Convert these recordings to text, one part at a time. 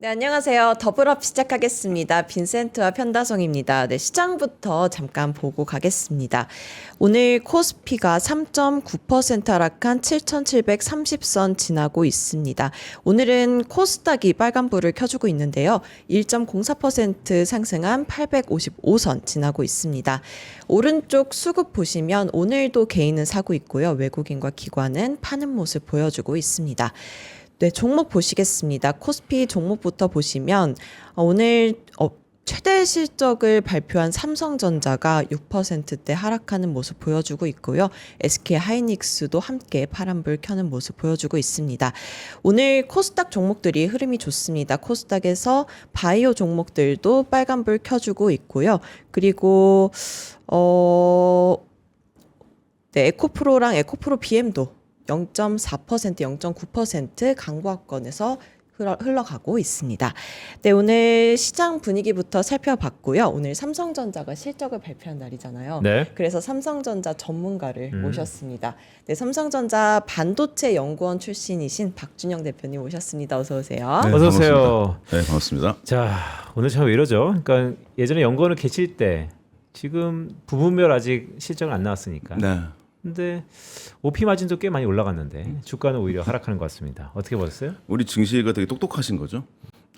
네, 안녕하세요. 더블업 시작하겠습니다. 빈센트와 편다성입니다. 네, 시장부터 잠깐 보고 가겠습니다. 오늘 코스피가 3.9% 하락한 7,730선 지나고 있습니다. 오늘은 코스닥이 빨간불을 켜주고 있는데요. 1.04% 상승한 855선 지나고 있습니다. 오른쪽 수급 보시면 오늘도 개인은 사고 있고요. 외국인과 기관은 파는 모습 보여주고 있습니다. 네, 종목 보시겠습니다. 코스피 종목부터 보시면 오늘 최대 실적을 발표한 삼성전자가 6%대 하락하는 모습 보여주고 있고요. SK하이닉스도 함께 파란불 켜는 모습 보여주고 있습니다. 오늘 코스닥 종목들이 흐름이 좋습니다. 코스닥에서 바이오 종목들도 빨간불 켜주고 있고요. 그리고 네, 에코프로랑 에코프로 BM도 0.4%, 0.9% 강보합권에서 흘러가고 있습니다. 네, 오늘 시장 분위기부터 살펴봤고요. 오늘 삼성전자가 실적을 발표한 날이잖아요. 네. 그래서 삼성전자 전문가를 모셨습니다. 네, 삼성전자 반도체 연구원 출신이신 박준영 대표님 모셨습니다. 어서 오세요. 네, 어서 오세요. 반갑습니다. 네, 반갑습니다. 자, 오늘 참 왜 이러죠? 그러니까 예전에 연구원을 계실 때 지금 부분별 아직 실적은 안 나왔으니까. 네. 근데 OP 마진도 꽤 많이 올라갔는데 주가는 오히려 하락하는 것 같습니다. 어떻게 보셨어요? 우리 증시가 되게 똑똑하신 거죠.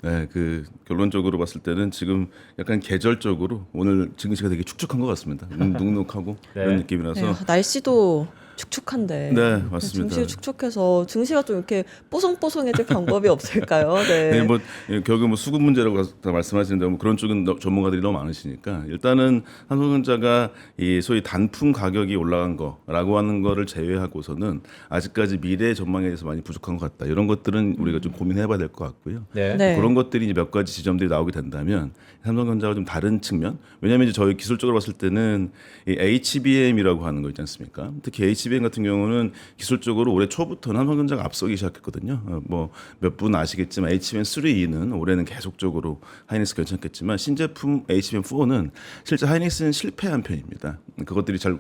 네, 그 결론적으로 봤을 때는 지금 약간 계절적으로 오늘 증시가 되게 축축한 것 같습니다. 눅눅하고 네. 그런 느낌이라서. 네, 날씨도 축축한데. 네, 맞습니다. 증시가 축축해서 증시가 좀 이렇게 뽀송뽀송해질 방법이 없을까요? 네. 네, 뭐 결국 뭐 수급 문제라고 다 말씀하시는데 뭐 그런 쪽은 전문가들이 너무 많으시니까 일단은 삼성전자가 이 소위 단품 가격이 올라간 거라고 하는 거를 제외하고서는 아직까지 미래 전망에 대해서 많이 부족한 것 같다. 이런 것들은 우리가 좀 고민해봐야 될 것 같고요. 네. 네. 그런 것들이 이제 몇 가지 지점들이 나오게 된다면 삼성전자가 좀 다른 측면. 왜냐하면 이제 저희 기술적으로 봤을 때는 이 HBM이라고 하는 거 있지 않습니까? 특히 HBM 같은 경우는 기술적으로 올해 초부터 삼성전자가 앞서기 시작했거든요. 뭐 몇 분 아시겠지만 HBM3E는 올해는 계속적으로 하이닉스 괜찮겠지만 신제품 HBM4는 실제 하이닉스는 실패한 편입니다. 그것들이 잘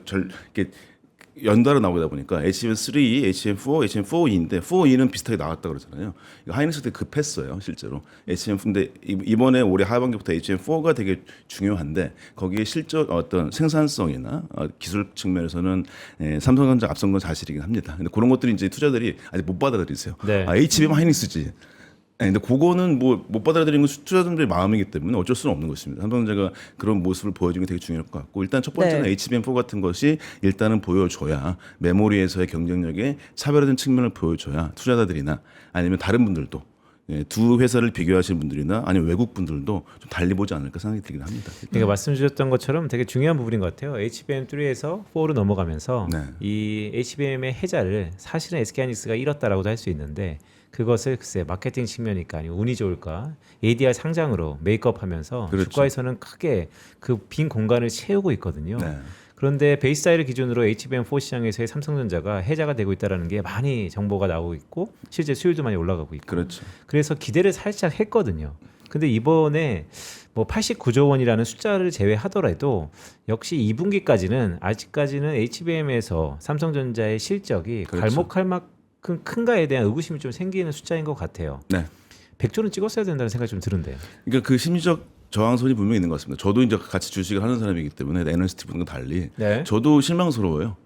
이렇게 연달아 나오다 보니까 HBM3, HBM4, HBM4E인데 4E는 비슷하게 나왔다 그러잖아요. 하이닉스 되게 급했어요, 실제로. HBM4인데 이번에 올해 하반기부터 HBM4가 되게 중요한데 거기에 실적 어떤 생산성이나 기술 측면에서는 삼성전자 앞선 건 사실이긴 합니다. 근데 그런 것들이 이제 투자들이 아직 못 받아들이세요. 네. HBM 하이닉스지. 근데 그거는 뭐 못 받아들이는 건 투자자들의 마음이기 때문에 어쩔 수는 없는 것입니다. 삼성전자가 그런 모습을 보여주는 게 되게 중요할 것 같고 일단 첫 번째는 네. HBM4 같은 것이 일단은 보여줘야 메모리에서의 경쟁력에 차별화된 측면을 보여줘야 투자자들이나 아니면 다른 분들도 두 회사를 비교하시는 분들이나 아니면 외국 분들도 좀 달리 보지 않을까 생각이 들긴 합니다. 그러니까 말씀 주셨던 것처럼 되게 중요한 부분인 것 같아요. HBM3에서 4로 넘어가면서 네. 이 HBM의 해자를 사실은 SK하이닉스가 잃었다라고도 할 수 있는데 그것을 글쎄 마케팅 측면일까 아니면 운이 좋을까 ADR 상장으로 메이크업하면서 그렇죠. 주가에서는 크게 그 빈 공간을 채우고 있거든요. 네. 그런데 베이스타일을 기준으로 HBM4 시장에서의 삼성전자가 해자가 되고 있다는 게 많이 정보가 나오고 있고 실제 수율도 많이 올라가고 있고 그렇죠. 그래서 기대를 살짝 했거든요. 근데 이번에 뭐 89조 원이라는 숫자를 제외하더라도 역시 2분기까지는 아직까지는 HBM에서 삼성전자의 실적이 그렇죠. 갈목할 만큼 큰가에 대한 의구심이 좀 생기는 숫자인 것 같아요. 네. 100조는 찍었어야 된다는 생각이 좀 드는데요. 그러니까 그 심리적 저항선이 분명히 있는 것 같습니다. 저도 이제 같이 주식을 하는 사람이기 때문에 애널리스트 분과 달리 네. 저도 실망스러워요.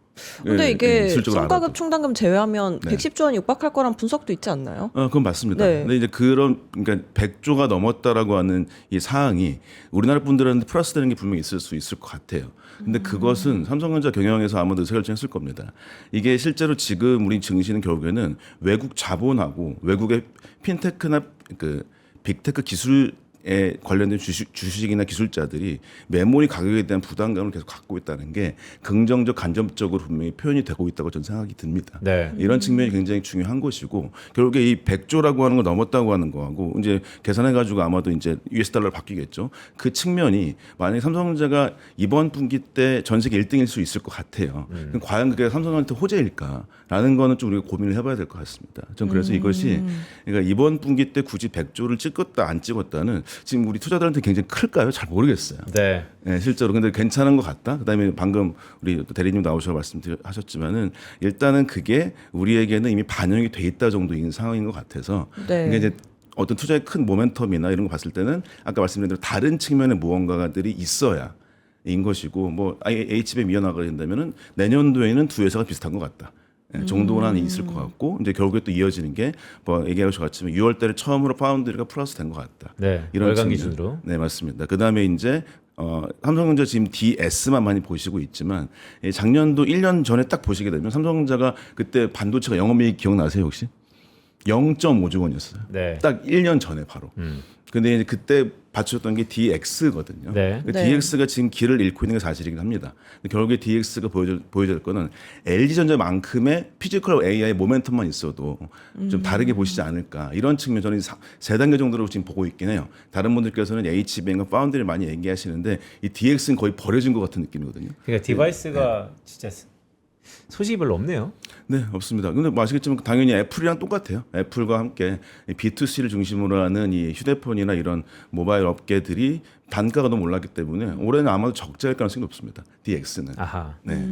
근데 이게 실적을 성과급 알아도. 충당금 제외하면 네. 110조 원 육박할 거란 분석도 있지 않나요? 그건 맞습니다. 네. 근데 이제 그러니까 100조가 넘었다라고 하는 이 사항이 우리나라 분들한테 플러스 되는 게 분명히 있을 수 있을 것 같아요. 근데 그것은 삼성전자 경영에서 아마도 의사결정했을 겁니다. 이게 실제로 지금 우리 증시는 결국에는 외국 자본하고 외국의 핀테크나 그 빅테크 기술 에 관련된 주식이나 기술자들이 메모리 가격에 대한 부담감을 계속 갖고 있다는 게 긍정적 간접적으로 분명히 표현이 되고 있다고 저는 생각이 듭니다. 네. 이런 측면이 굉장히 중요한 것이고 결국에 이 100조라고 하는 거 넘었다고 하는 거하고 이제 계산해 가지고 아마도 이제 US 달러로 바뀌겠죠. 그 측면이 만약에 삼성전자가 이번 분기 때 전 세계 1등일 수 있을 것 같아요. 그럼 과연 그게 삼성전자한테 호재일까라는 거는 좀 우리가 고민을 해봐야 될 것 같습니다. 전 그래서 이것이 그러니까 이번 분기 때 굳이 100조를 찍었다 안 찍었다는 지금 우리 투자들한테 굉장히 클까요? 잘 모르겠어요. 네. 네, 실제로 근데 괜찮은 것 같다. 그다음에 방금 우리 대리님 나오셔서 말씀하셨지만은 일단은 그게 우리에게는 이미 반영이 돼 있다 정도인 상황인 것 같아서 네. 이게 이제 어떤 투자의 큰 모멘텀이나 이런 거 봤을 때는 아까 말씀드린 대로 다른 측면의 무언가들이 있어야 인 것이고 뭐 HBM 이어나가게 된다면은 내년도에는 두 회사가 비슷한 것 같다. 정도는 있을 것 같고 이제 결국에 또 이어지는 게 뭐 얘기하고 같지만 6월달에 처음으로 파운드리가 플러스 된 것 같다. 네, 이런 월간 측면. 기준으로. 네 맞습니다. 그 다음에 이제 삼성전자 지금 DS만 많이 보시고 있지만 작년도 1년 전에 딱 보시게 되면 삼성전자가 그때 반도체가 영업이익 기억나세요 혹시? 0.5조 원이었어요. 네. 딱 1년 전에 바로. 근데 이제 그때 받쳤던 게 DX거든요. 네. 그 네. DX가 지금 길을 잃고 있는 게 사실이긴 합니다. 근데 결국에 DX가 보여줄 거는 LG전자만큼의 피지컬 AI 모멘텀만 있어도 좀 다르게 보시지 않을까. 이런 측면 저는 세 단계 정도로 지금 보고 있긴 해요. 다른 분들께서는 HBM과 파운드를 많이 얘기하시는데 이 DX는 거의 버려진 것 같은 느낌이거든요. 그러니까 디바이스가 진짜 소식이 별로 없네요. 네, 없습니다. 근데 뭐 아시겠지만 당연히 애플이랑 똑같아요. 애플과 함께 B2C를 중심으로 하는 이 휴대폰이나 이런 모바일 업계들이 단가가 너무 올랐기 때문에 올해는 아마도 적자일 가능성이 높습니다. DX는. 아하. 네.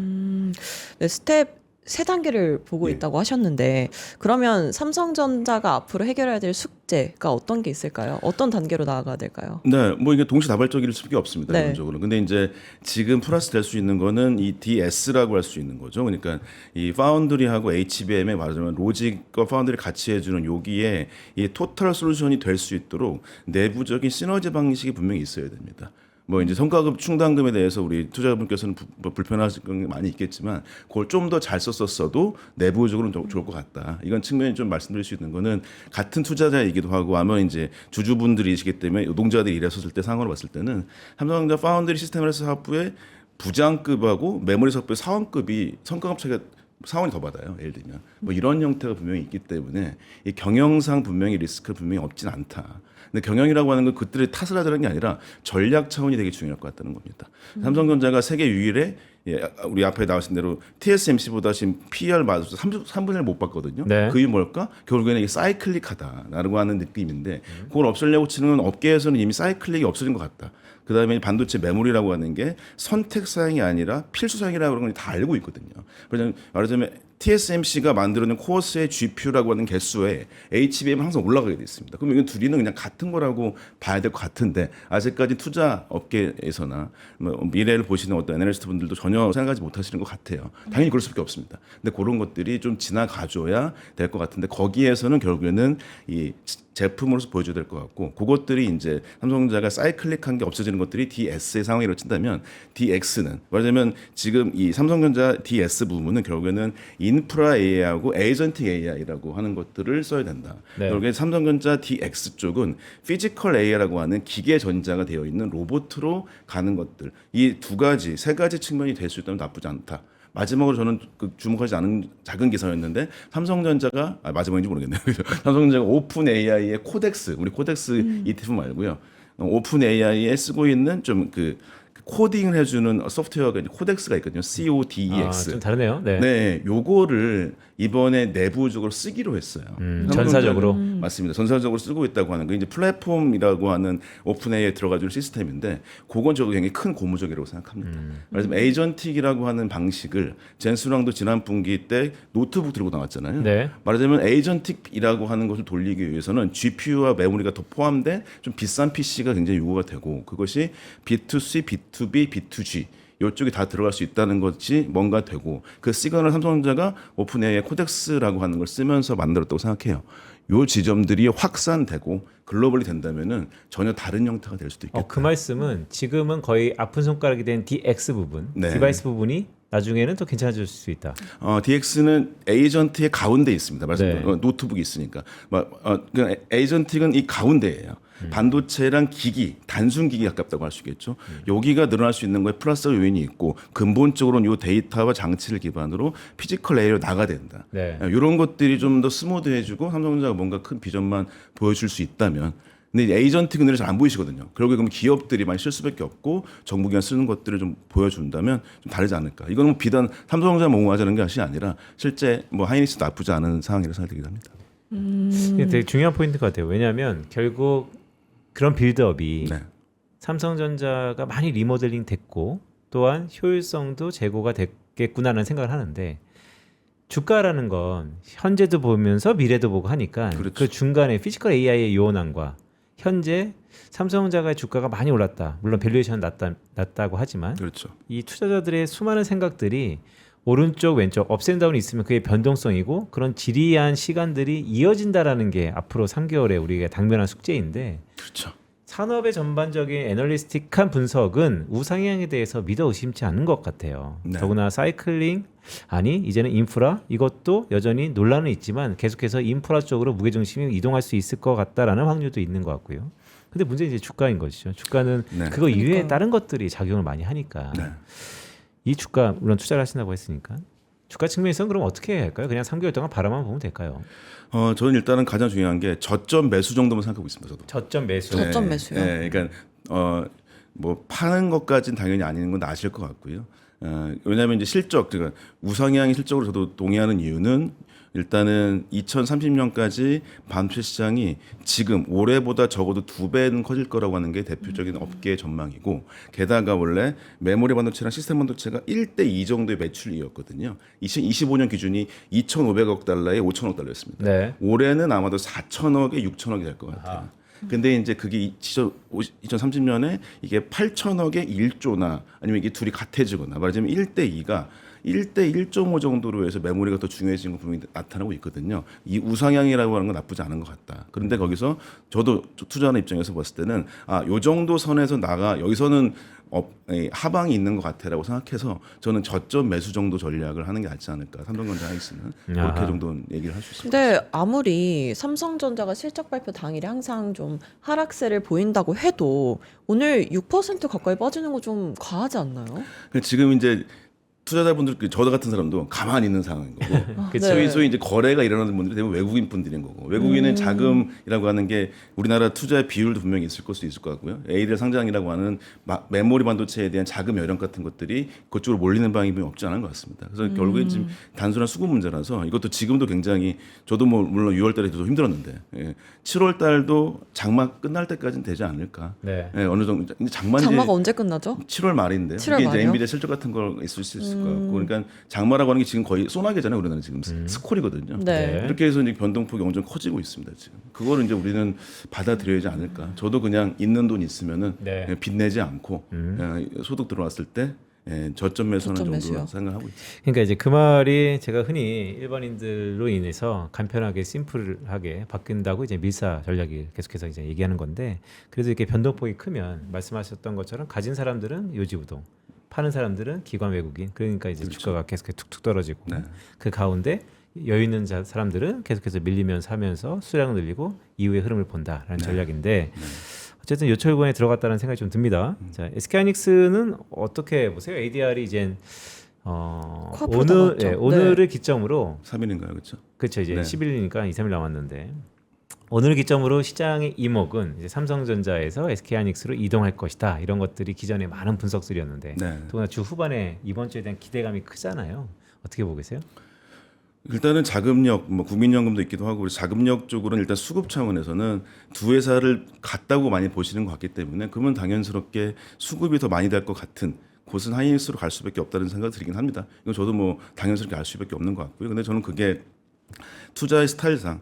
네, 스텝 세 단계를 보고 예. 있다고 하셨는데 그러면 삼성전자가 앞으로 해결해야 될 숙제가 어떤 게 있을까요? 어떤 단계로 나아가야 될까요? 네, 뭐 이게 동시다발적일 수밖에 없습니다. 네. 기본적으로. 근데 이제 지금 플러스 될 수 있는 거는 이 DS라고 할 수 있는 거죠. 그러니까 이 파운드리하고 HBM에 말하자면 로직과 파운드리 같이 해주는 여기에 이 토탈 솔루션이 될 수 있도록 내부적인 시너지 방식이 분명히 있어야 됩니다. 뭐 이제 성과급 충당금에 대해서 우리 투자자분께서는 불편하실 게 많이 있겠지만 그걸 좀 더 잘 썼었어도 내부적으로는 좀 좋을 것 같다. 이건 측면이 좀 말씀드릴 수 있는 거는 같은 투자자이기도 하고 아마 이제 주주분들이시기 때문에 노동자들이 일했었을 때 상황으로 봤을 때는 삼성전자 파운드리 시스템에서 사업부의 부장급하고 메모리 사업부의 사원급이 성과급 차이가 사원이 더 받아요. 예를 들면 뭐 이런 형태가 분명히 있기 때문에 이 경영상 분명히 리스크가 분명히 없진 않다. 근데 경영이라고 하는 건 그들의 탓을 하자는 게 아니라 전략 차원이 되게 중요할 것 같다는 겁니다. 삼성전자가 세계 유일의 우리 앞에 나오신 대로 TSMC보다 지금 PER 맞아서 3분의 1 못 봤거든요. 네. 그게 뭘까? 결국에는 이게 사이클릭하다라고 하는 느낌인데 그걸 없애려고 치는 건 업계에서는 이미 사이클릭이 없어진 것 같다. 그다음에 반도체 메모리라고 하는 게 선택 사양이 아니라 필수 사양이라고 하는 걸 다 알고 있거든요. 그래서 말하자면 TSMC가 만들어낸 코어스의 GPU라고 하는 개수에 HBM은 항상 올라가게 돼 있습니다. 그럼 이건 둘이는 그냥 같은 거라고 봐야 될 것 같은데 아직까지 투자 업계에서나 뭐 미래를 보시는 어떤 애널리스트 분들도 전혀 생각하지 못하시는 것 같아요. 당연히 그럴 수밖에 없습니다. 근데 그런 것들이 좀 지나가줘야 될 것 같은데 거기에서는 결국에는 이 제품으로서 보여줘야 될 것 같고 그것들이 이제 삼성전자가 사이클릭한 게 없어지는 것들이 DS의 상황이 이루어진다면 DX는 말하자면 지금 이 삼성전자 DS 부분은 결국에는 인프라 AI하고 에이전틱 AI라고 하는 것들을 써야 된다. 네. 결국에 삼성전자 DX 쪽은 피지컬 AI라고 하는 기계 전자가 되어 있는 로봇으로 가는 것들 이 두 가지 세 가지 측면이 될 수 있다면 나쁘지 않다. 마지막으로 저는 주목하지 않은 작은 기사였는데 삼성전자가 마지막인지 모르겠네요. 삼성전자가 오픈 AI의 코덱스 우리 코덱스 ETF 말고요. 오픈 AI에 쓰고 있는 좀 그 코딩을 해주는 소프트웨어가 코덱스가 있거든요. CODEX. 좀 다르네요. 네. 네, 요거를 이번에 내부적으로 쓰기로 했어요. 전사적으로. 맞습니다. 전사적으로 쓰고 있다고 하는 거 이제 플랫폼이라고 하는 오픈AI에 들어가주는 시스템인데 그건 저도 굉장히 큰 고무적이라고 생각합니다. 말하자면 에이전틱이라고 하는 방식을 젠수랑도 지난 분기 때 노트북 들고 나왔잖아요. 네. 말하자면 에이전틱이라고 하는 것을 돌리기 위해서는 GPU와 메모리가 더 포함된 좀 비싼 PC가 굉장히 요구가 되고 그것이 B2C, B2B, B2G 이쪽이 다 들어갈 수 있다는 것이 뭔가 되고 그 시그널을 삼성전자가 오픈AI 코덱스라고 하는 걸 쓰면서 만들었다고 생각해요. 요 지점들이 확산되고 글로벌이 된다면은 전혀 다른 형태가 될 수도 있겠다. 그 말씀은 지금은 거의 아픈 손가락이 된 DX 부분, 네. 디바이스 부분이 나중에는 또 괜찮아질 수 있다. DX는 에이전트의 가운데 있습니다. 네. 노트북이 있으니까. 그냥 에이전틱은 이 가운데예요. 반도체랑 기기, 단순 기기 가깝다고 할 수 있겠죠. 여기가 늘어날 수 있는 거에 플러스 요인이 있고 근본적으로는 이 데이터와 장치를 기반으로 피지컬 레이어로 나가야 된다. 네. 이런 것들이 좀 더 스무드해지고 삼성전자가 뭔가 큰 비전만 보여줄 수 있다면 근데 에이전틱 눈에 잘 안 보이시거든요. 결국에 그럼 기업들이 많이 쓸 수밖에 없고 정부기관 쓰는 것들을 좀 보여준다면 좀 다르지 않을까. 이거는 뭐 비단 삼성전자만 옹호하자는 것이 아니라 실제 뭐 하이닉스도 나쁘지 않은 상황이라고 생각되기도 합니다. 이게 되게 중요한 포인트 같아요. 왜냐하면 결국 그런 빌드업이 네. 삼성전자가 많이 리모델링 됐고 또한 효율성도 제고가 됐겠구나라는 생각을 하는데 주가라는 건 현재도 보면서 미래도 보고 하니까 그렇죠. 그 중간에 피지컬 AI의 요원함과 현재 삼성전자의 주가가 많이 올랐다. 물론 밸류에이션은 낮다고 하지만 그렇죠. 이 투자자들의 수많은 생각들이 오른쪽 왼쪽 업앤다운이 있으면 그게 변동성이고 그런 지리한 시간들이 이어진다라는 게 앞으로 3개월에 우리가 당면한 숙제인데 그렇죠. 산업의 전반적인 애널리스틱한 분석은 우상향에 대해서 믿어 의심치 않는 것 같아요. 네. 더구나 사이클링 아니 이제는 인프라 이것도 여전히 논란은 있지만 계속해서 인프라 쪽으로 무게중심이 이동할 수 있을 것 같다라는 확률도 있는 것 같고요. 근데 문제는 이제 주가인 것이죠. 주가는 네. 그거 이외에 그러니까요. 다른 것들이 작용을 많이 하니까 네. 이 주가 물론 투자를 하신다고 했으니까 주가 측면에서는 그럼 어떻게 해야 할까요? 그냥 3개월 동안 바라만 보면 될까요? 저는 일단은 가장 중요한 게 저점 매수 정도만 생각하고 있습니다. 저도. 저점 매수. 저점 매수요? 네, 그러니까 뭐 파는 것까지는 당연히 아닌 건 아실 것 같고요. 왜냐하면 이제 실적, 그러니까 우상향의 실적으로 저도 동의하는 이유는 일단은 2030년까지 반도체 시장이 지금 올해보다 적어도 2배는 커질 거라고 하는 게 대표적인 업계의 전망이고, 게다가 원래 메모리 반도체랑 시스템 반도체가 1대2 정도의 매출이었거든요. 2025년 기준이 2,500억 달러에 5,000억 달러였습니다. 네. 올해는 아마도 4,000억에 6,000억이 될 것 같아요. 근데 이제 그게 2030년에 이게 8,000억에 1조나 아니면 이게 둘이 같아지거나 말하자면 1대2가 1대 1.5 정도로 해서 메모리가 더 중요해지는 건 분명히 나타나고 있거든요. 이 우상향이라고 하는 건 나쁘지 않은 것 같다. 그런데 거기서 저도 투자하는 입장에서 봤을 때는 요 정도 선에서 여기서는 하방이 있는 것 같아라고 생각해서 저는 저점 매수 정도 전략을 하는 게 낫지 않을까. 삼성전자 하이스는 그렇게 정도 얘기를 할 수 있습니다. 근데 아무리 삼성전자가 실적 발표 당일에 항상 좀 하락세를 보인다고 해도 오늘 6% 가까이 빠지는 거 좀 과하지 않나요? 지금 이제 투자자분들, 저 같은 사람도 가만히 있는 상황인 거고, 네. 소위 이제 거래가 일어나는 분들이 대부분 외국인 분들인 거고, 외국인은 자금이라고 하는 게 우리나라 투자의 비율도 분명히 있을 것도 있을 것 같고요. ADR 상장이라고 하는 메모리 반도체에 대한 자금 여력 같은 것들이 그쪽으로 몰리는 방향이 없지 않은 것 같습니다. 그래서 결국엔 지금 단순한 수급 문제라서 이것도 지금도 굉장히 저도 뭐 물론 6월달에 도 힘들었는데 7월달도 장마 끝날 때까지는 되지 않을까. 네. 어느 정도 이제 장마가 언제 끝나죠? 7월 말인데요. 7월 이게 이제 말이요? 엔비디아 실적 같은 거 있을 수 있을 것 같고, 그러니까 장마라고 하는 게 지금 거의 소나기잖아요. 우리나라 지금 스콜이거든요. 네. 이렇게 해서 이제 변동폭이 엄청 커지고 있습니다. 지금 그거를 이제 우리는 받아들여야지 않을까. 저도 그냥 있는 돈 있으면은 네. 그냥 빚내지 않고 소득 들어왔을 때 저점 매수하는 저점 정도로 매수요. 생각하고 있습니다. 그러니까 이제 그 말이 제가 흔히 일반인들로 인해서 간편하게 심플하게 바뀐다고 이제 밀사 전략이 계속해서 이제 얘기하는 건데, 그래도 이렇게 변동폭이 크면 말씀하셨던 것처럼 가진 사람들은 요지부동, 파는 사람들은 기관 외국인, 그러니까 이제 주가가 계속해서 툭툭 떨어지고 그 가운데 여유 있는 사람들은 계속해서 밀리면서 하면서 수량을 늘리고 이후의 흐름을 본다라는 전략인데 어쨌든 요철구간에 들어갔다는 생각이 좀 듭니다. 자, SK하이닉스는 어떻게 보세요? ADR이 이젠 코앞으로 나왔죠. 오늘을 기점으로 3일인가요, 그렇죠? 그렇죠. 이제 네. 10일이니까 2, 3일 남았는데 오늘 기점으로 시장의 이목은 이제 삼성전자에서 SK하이닉스로 이동할 것이다. 이런 것들이 기존에 많은 분석들이었는데 네. 더구나 주 후반에 이번 주에 대한 기대감이 크잖아요. 어떻게 보고 계세요? 일단은 자금력, 뭐 국민연금도 있기도 하고 그래서 자금력 쪽으로는 일단 수급 차원에서는 두 회사를 같다고 많이 보시는 것 같기 때문에 그러면 당연스럽게 수급이 더 많이 될 것 같은 곳은 하이닉스로 갈 수밖에 없다는 생각이 들긴 합니다. 이건 저도 뭐 당연스럽게 알 수밖에 없는 것 같고요. 근데 저는 그게 투자의 스타일상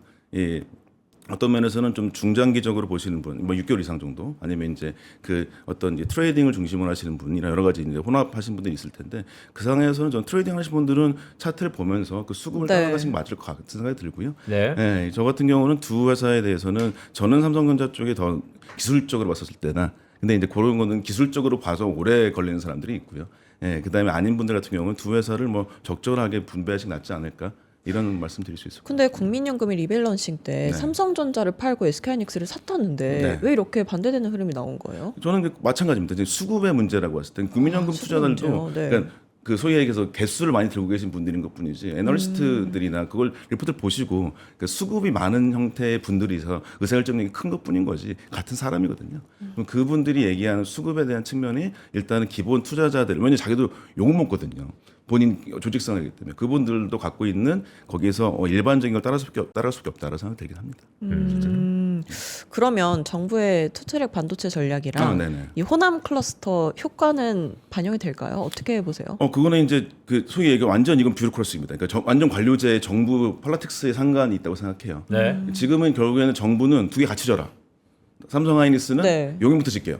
어떤 면에서는 좀 중장기적으로 보시는 분, 뭐 6개월 이상 정도, 아니면 이제 그 어떤 이제 트레이딩을 중심으로 하시는 분이나 여러 가지 이제 혼합하신 분들이 있을 텐데 그 상황에서는 전 트레이딩 하시는 분들은 차트를 보면서 그 수급을 네. 따라가시는 게 맞을 것 같은 생각이 들고요. 네. 저 같은 경우는 두 회사에 대해서는 저는 삼성전자 쪽에 더 기술적으로 봤었을 때나, 근데 이제 그런 거는 기술적으로 봐서 오래 걸리는 사람들이 있고요. 그다음에 아닌 분들 같은 경우는 두 회사를 뭐 적절하게 분배하시 낫지 않을까. 이런 말씀 드릴 수 있을 것 근데 국민연금이 리밸런싱 때 네. 삼성전자를 팔고 SK하이닉스를 샀다는데 네. 왜 이렇게 반대되는 흐름이 나온 거예요? 저는 마찬가지입니다. 이제 수급의 문제라고 했을 때 국민연금 수급 투자자들도 문제요? 네. 그러니까 그 소위 얘기해서 개수를 많이 들고 계신 분들인 것뿐이지 애널리스트들이나 그걸 리포트를 보시고 그 수급이 많은 형태의 분들이서 의사결정력이 큰 것뿐인 거지 같은 사람이거든요. 그럼 그분들이 얘기하는 수급에 대한 측면이 일단은 기본 투자자들, 왜냐면 자기도 욕을 먹거든요. 본인 조직성이기 때문에 그분들도 갖고 있는 거기에서 일반적인 걸 따라갈 수밖에 없다라는 생각이 들긴 합니다. 그러면 정부의 투트랙 반도체 전략이랑 네네. 이 호남 클러스터 효과는 반영이 될까요? 어떻게 보세요? 그거는 이제 그 소위 얘기 완전 이건 뷰로크라시입니다. 그러니까 완전 관료제 정부 폴리틱스에 상관이 있다고 생각해요. 네. 지금은 결국에는 정부는 두 개 같이 져라. 삼성 하이닉스는 네. 용인부터 짓게요.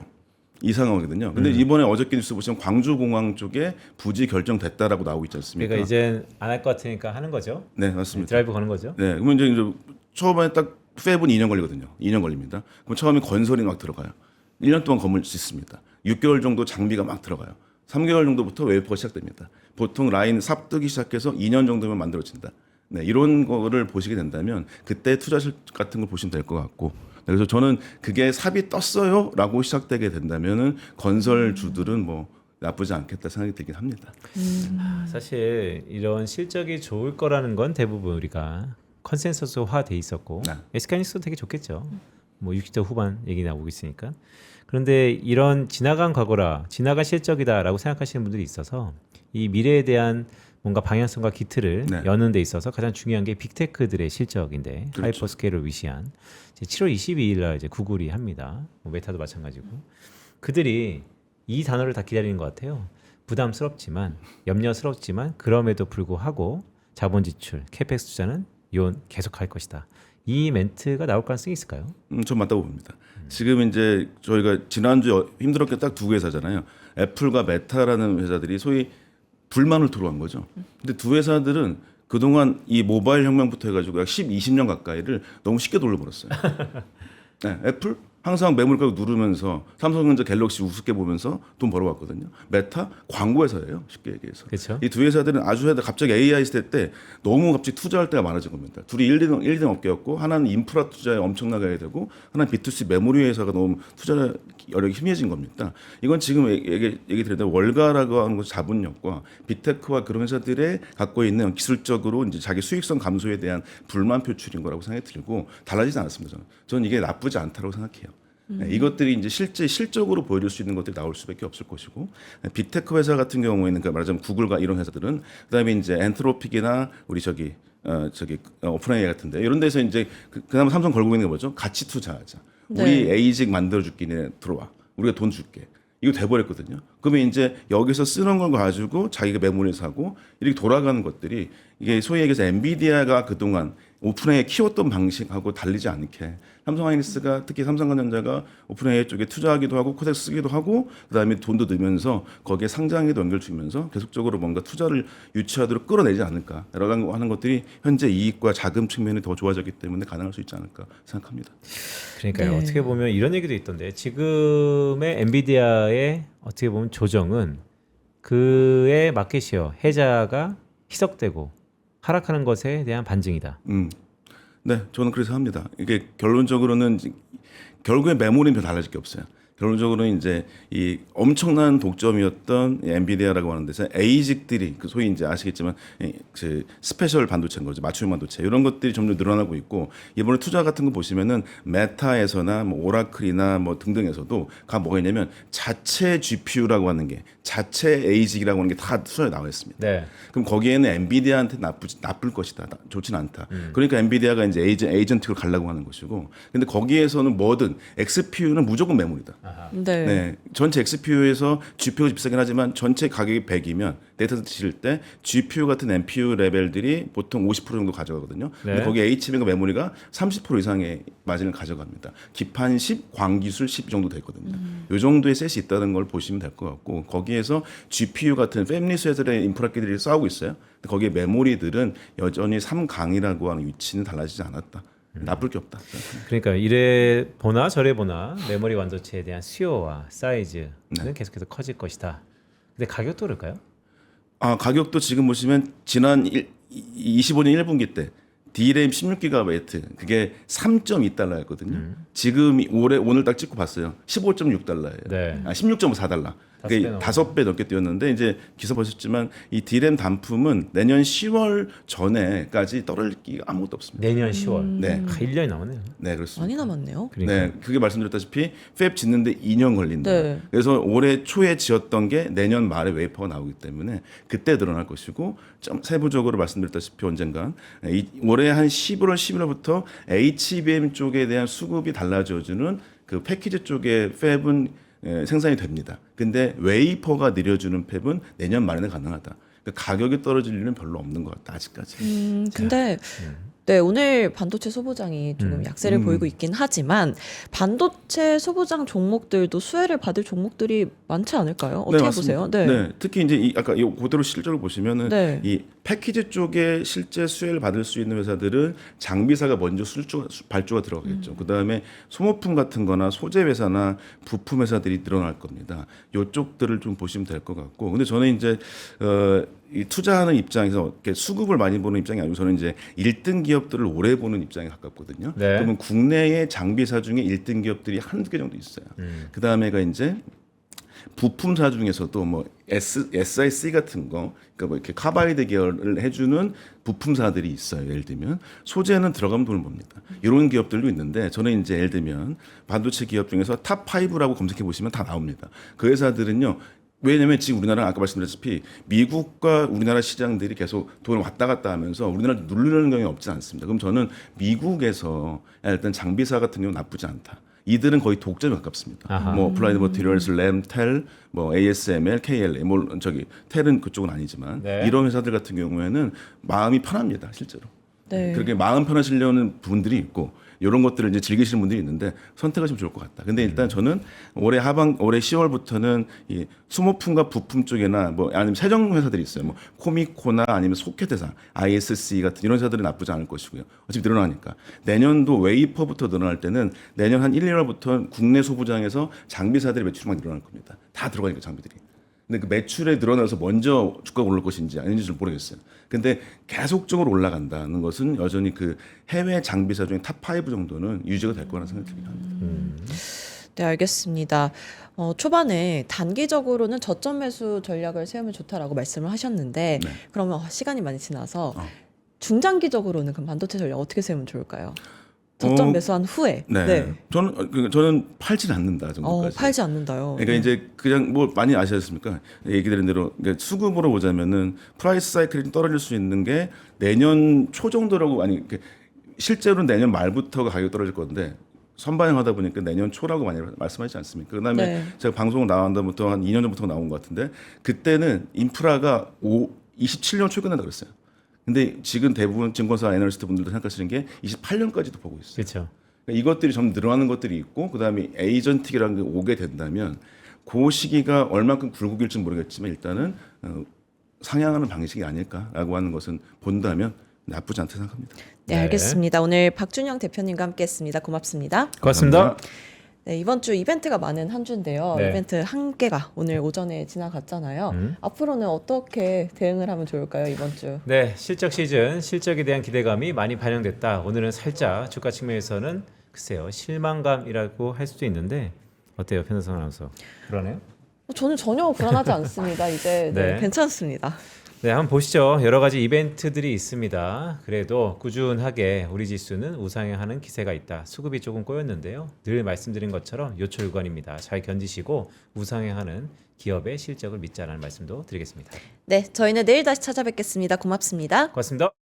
이 상황이거든요. 근데 이번에 어저께 뉴스 보시면 광주공항 쪽에 부지 결정됐다라고 나오고 있지 않습니까? 그러니까 이제 안 할 것 같으니까 하는 거죠. 네, 맞습니다. 드라이브 거는 거죠. 네, 그러면 이제 처음에 딱 팹은 2년 걸리거든요. 2년 걸립니다. 그럼 처음에 건설이 막 들어가요. 1년 동안 건물 짓습니다. 6개월 정도 장비가 막 들어가요. 3개월 정도부터 웨이퍼가 시작됩니다. 보통 라인 삽뜨기 시작해서 2년 정도면 만들어진다. 네, 이런 거를 보시게 된다면 그때 투자실 같은 걸 보시면 될 것 같고, 그래서 저는 그게 삽이 떴어요라고 시작되게 된다면은 건설주들은 뭐 나쁘지 않겠다 생각이 들긴 합니다. 사실 이런 실적이 좋을 거라는 건 대부분 우리가 컨센서스화 돼 있었고 네. SK하이닉스도 되게 좋겠죠. 뭐 60대 후반 얘기 나오고 있으니까. 그런데 이런 지나간 과거라 지나간 실적이다라고 생각하시는 분들이 있어서 이 미래에 대한 뭔가 방향성과 기틀을 네. 여는 데 있어서 가장 중요한 게 빅테크들의 실적인데 그렇죠. 하이퍼스케일을 위시한 이제 7월 22일 날 이제 구글이 합니다. 뭐 메타도 마찬가지고 그들이 이 단어를 다 기다리는 것 같아요. 부담스럽지만 염려스럽지만 그럼에도 불구하고 자본 지출, 캐펙스 투자는 이온 계속할 것이다. 이 멘트가 나올 가능성이 있을까요? 전 맞다고 봅니다. 지금 이제 저희가 지난주 힘들었게 딱 두 회사잖아요. 애플과 메타라는 회사들이 소위 불만을 토로한 거죠. 근데 두 회사들은 그동안 이 모바일 혁명부터 해가지고 약 20년 가까이를 너무 쉽게 돌려버렸어요. 네, 애플 항상 매물 가격 누르면서 삼성전자 갤럭시 우습게 보면서 돈 벌어왔거든요. 메타 광고 회사예요. 쉽게 얘기해서. 그렇죠. 이 두 회사들은 아주 갑자기 AI 시대 때 너무 갑자기 투자할 때가 많아진 겁니다. 둘이 1등 업계였고 하나는 인프라 투자에 엄청나게 해야 되고 하나는 B2C 메모리 회사가 너무 투자 여력이 희미해진 겁니다. 이건 지금 얘기 드렸던 월가라고 하는 것 자본력과 빅테크와 그런 회사들의 갖고 있는 기술적으로 이제 자기 수익성 감소에 대한 불만 표출인 거라고 생각이 들고 달라지지 않았습니다. 저는 이게 나쁘지 않다고 생각해요. 네, 이것들이 이제 실적으로 보여줄 수 있는 것들이 나올 수밖에 없을 것이고 빅테크 회사 같은 경우에는 그러니까 말하자면 구글과 이런 회사들은 그다음에 이제 엔트로픽이나 우리 오픈 AI 같은데 이런 데서 이제 그나마 삼성 걸고 있는 게 뭐죠? 가치 투자하자. 우리 에이직 만들어줄게 니네 들어와. 우리가 돈 줄게. 이거 돼버렸거든요. 그러면 이제 여기서 쓰는 걸 가지고 자기가 메모리 사고 이렇게 돌아가는 것들이 이게 소위 얘기해서 엔비디아가 그동안 오픈AI 키웠던 방식하고 달리지 않게 삼성하이닉스가 특히 삼성전자가 오픈AI 쪽에 투자하기도 하고 코덱 쓰기도 하고 그다음에 돈도 넣으면서 거기에 상장에도 연결 주면서 계속적으로 뭔가 투자를 유치하도록 끌어내지 않을까라고 하는 것들이 현재 이익과 자금 측면이 더 좋아졌기 때문에 가능할 수 있지 않을까 생각합니다. 그러니까요. 네. 어떻게 보면 이런 얘기도 있던데 지금의 엔비디아의 어떻게 보면 조정은 그의 마켓시어 해자가 희석되고 하락하는 것에 대한 반증이다. 네, 저는 그래서 합니다. 이게 결론적으로는 결국에 메모리는 별 달라질 게 없어요. 결론적으로는 이제 이 엄청난 독점이었던 엔비디아라고 하는 데서 에이직들이 그 소위 이제 아시겠지만 그 스페셜 반도체인 거죠. 맞춤 반도체 이런 것들이 점점 늘어나고 있고 이번에 투자 같은 거 보시면은 메타에서나 뭐 오라클이나 뭐 등등에서도 가 뭐가 있냐면 자체 GPU라고 하는 게 자체 에이직이라고 하는 게 다 투자에 나와 있습니다. 네. 그럼 거기에는 엔비디아한테 나쁠 것이다. 좋진 않다. 그러니까 엔비디아가 이제 에이전트를 가려고 하는 것이고, 근데 거기에서는 뭐든 XPU는 무조건 메모리다. 네. 네, 전체 XPU에서 GPU가 비싸긴 하지만 전체 가격이 100이면 데이터 칠 때 GPU 같은 NPU 레벨들이 보통 50% 정도 가져가거든요. 근데 네. 거기 HBM과 메모리가 30% 이상의 마진을 가져갑니다. 기판 10, 광기술 10 정도 되거든요. 이 정도의 셋이 있다는 걸 보시면 될 것 같고 거기에서 GPU 같은 패밀리스 회사들의 인프라끼리 싸우고 있어요. 근데 거기에 메모리들은 여전히 3강이라고 하는 위치는 달라지지 않았다. 나쁠 게 없다. 그러니까 이래 보나 저래 보나 메모리 완도체에 대한 수요와 사이즈는 계속해서 커질 것이다. 근데 가격도 그럴까요? 가격도 지금 보시면 지난 25년 1분기 때 D램 16GB 그게 3.2달러였거든요. 지금 오늘 딱 찍고 봤어요. 15.6달러예요. 네. 16.4달러. 그게 5배 넘게 뛰었는데 이제 기사 보셨지만 이 D램 단품은 내년 10월 전에까지 떨어질 기가 아무것도 없습니다. 내년 10월. 네. 1년이 남았네요. 네, 그렇습니다. 많이 남았네요. 그러니까. 네, 그게 말씀드렸다시피 팹 짓는데 2년 걸린다. 네. 그래서 올해 초에 지었던 게 내년 말에 웨이퍼가 나오기 때문에 그때 늘어날 것이고 좀 세부적으로 말씀드렸다시피 언젠간 올해 한 11월 11월부터 HBM 쪽에 대한 수급이 달라져주는 그 패키지 쪽에 팹은 생산이 됩니다. 근데 웨이퍼가 느려주는 팹은 내년 말에는 가능하다. 그러니까 가격이 떨어질 일은 별로 없는 것 같다 아직까지. 근데 네, 오늘 반도체 소부장이 조금 약세를 보이고 있긴 하지만 반도체 소부장 종목들도 수혜를 받을 종목들이 많지 않을까요? 어떻게 맞습니다. 보세요? 네. 특히 이제 아까 이 그대로 실적을 보시면은 네. 이 패키지 쪽에 실제 수혜를 받을 수 있는 회사들은 장비사가 먼저 발주가 들어가겠죠. 그다음에 소모품 같은 거나 소재 회사나 부품 회사들이 늘어날 겁니다. 이쪽들을 좀 보시면 될 것 같고. 근데 저는 이제 이 투자하는 입장에서 이렇게 수급을 많이 보는 입장이 아니고 저는 이제 1등 기업들을 오래 보는 입장에 가깝거든요. 네. 그러면 국내의 장비사 중에 1등 기업들이 한두 개 정도 있어요. 그다음에가 이제 부품사 중에서도 뭐 SIC 같은 거, 그러니까 뭐 이렇게 카바이드 계열을 해주는 부품사들이 있어요. 예를 들면 소재는 들어가면 돈을 법니다. 이런 기업들도 있는데 저는 이제 예를 들면 반도체 기업 중에서 탑 5라고 검색해 보시면 다 나옵니다. 그 회사들은요. 왜냐면 지금 우리나라는 아까 말씀드렸다시피 미국과 우리나라 시장들이 계속 돈을 왔다 갔다 하면서 우리나라를 누르는 경향이 없지 않습니다. 그럼 저는 미국에서 일단 장비사 같은 경우는 나쁘지 않다. 이들은 거의 독점에 가깝습니다. 아하. 뭐 플라이드 머티리얼스, 램, 텔, 뭐 ASML, KLA, 뭐 저기 텔은 그쪽은 아니지만 네. 이런 회사들 같은 경우에는 마음이 편합니다, 실제로. 네. 그렇게 마음 편하시려는 분들이 있고 이런 것들을 이제 즐기시는 분들이 있는데 선택하시면 좋을 것 같다. 근데 일단 저는 올해 10월부터는 이 수모품과 부품 쪽이나 뭐 아니면 세정 회사들이 있어요. 뭐 코미코나 아니면 소켓 회사, ISC 같은 이런 회사들은 나쁘지 않을 것이고요. 어차피 늘어나니까. 내년도 웨이퍼부터 늘어날 때는 내년 한 1, 2월부터 국내 소부장에서 장비사들의 매출이 막 늘어날 겁니다. 다 들어가니까 장비들이. 근데 그 매출에 늘어나서 먼저 주가가 오를 것인지 아닌지 를 모르겠어요. 근데 계속적으로 올라간다는 것은 여전히 그 해외 장비사 중에 탑 5 정도는 유지가 될 거라는 생각이 들긴 합니다. 네, 알겠습니다. 초반에 단기적으로는 저점 매수 전략을 세우면 좋다라고 말씀을 하셨는데 네. 그러면 시간이 많이 지나서 중장기적으로는 그럼 반도체 전략 어떻게 세우면 좋을까요? 저점 매수한 후에. 네. 저는 팔지 않는다 정도까지. 팔지 않는다요. 그러니까 이제 그냥 뭐 많이 아시겠습니까? 얘기드린 대로 그러니까 수급으로 보자면은 프라이스 사이클이 좀 떨어질 수 있는 게 내년 초 정도라고 아니 실제로는 내년 말부터가 가격이 떨어질 건데 선반영하다 보니까 내년 초라고 많이 말씀하시지 않습니까? 그다음에 네. 제가 방송 나온 다음부터 한 2년 전부터 나온 것 같은데 그때는 인프라가 27년 초에 끝난다 그랬어요. 근데 지금 대부분 증권사 애널리스트 분들도 생각하시는 게 28년까지도 보고 있어요. 그렇죠. 그러니까 이것들이 좀 늘어나는 것들이 있고 그다음에 에이전틱이라는 게 오게 된다면 그 시기가 얼만큼 굴곡일지 모르겠지만 일단은 상향하는 방식이 아닐까라고 하는 것은 본다면 나쁘지 않다고 생각합니다. 네, 알겠습니다. 오늘 박준영 대표님과 함께했습니다. 고맙습니다. 고맙습니다. 감사합니다. 네, 이번 주 이벤트가 많은 한 주인데요. 네. 이벤트 한 개가 오늘 오전에 지나갔잖아요. 앞으로는 어떻게 대응을 하면 좋을까요, 이번 주? 네, 실적 시즌, 실적에 대한 기대감이 많이 반영됐다. 오늘은 살짝 주가 측면에서는 글쎄요, 실망감이라고 할 수도 있는데 어때요, 편성선 아나운서? 그러네요? 저는 전혀 불안하지 않습니다. 이제 네. 괜찮습니다. 네, 한번 보시죠. 여러 가지 이벤트들이 있습니다. 그래도 꾸준하게 우리 지수는 우상향하는 기세가 있다. 수급이 조금 꼬였는데요. 늘 말씀드린 것처럼 요철관입니다. 잘 견디시고 우상향하는 기업의 실적을 믿자라는 말씀도 드리겠습니다. 네, 저희는 내일 다시 찾아뵙겠습니다. 고맙습니다. 고맙습니다.